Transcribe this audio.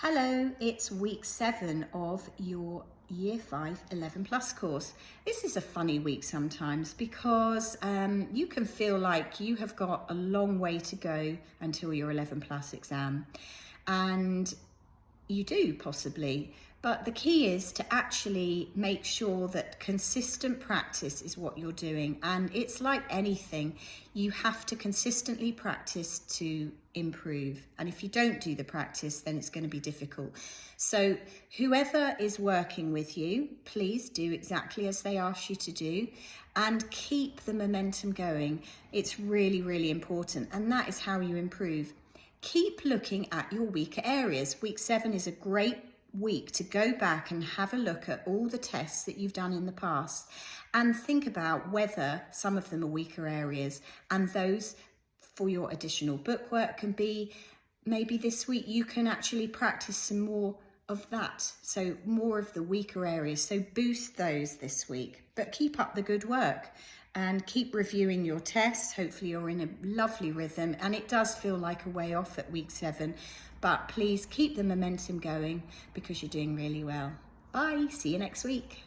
Hello, it's week 7 of your Year 5 11 Plus course. This is a funny week sometimes because you can feel like you have got a long way to go until your 11 Plus exam. And you do possibly, but the key is to actually make sure that consistent practice is what you're doing. And it's like anything, you have to consistently practice to improve. And if you don't do the practice, then it's going to be difficult. So whoever is working with you, please do exactly as they ask you to do and keep the momentum going. It's really, really important. And that is how you improve. Keep looking at your weaker areas. Week 7 is a great week to go back and have a look at all the tests that you've done in the past and think about whether some of them are weaker areas, and those for your additional bookwork can be maybe this week you can actually practice some more of that, so more of the weaker areas, so boost those this week, but keep up the good work and keep reviewing your tests. Hopefully you're in a lovely rhythm, and it does feel like a way off at week 7, but please keep the momentum going because you're doing really well. Bye, see you next week.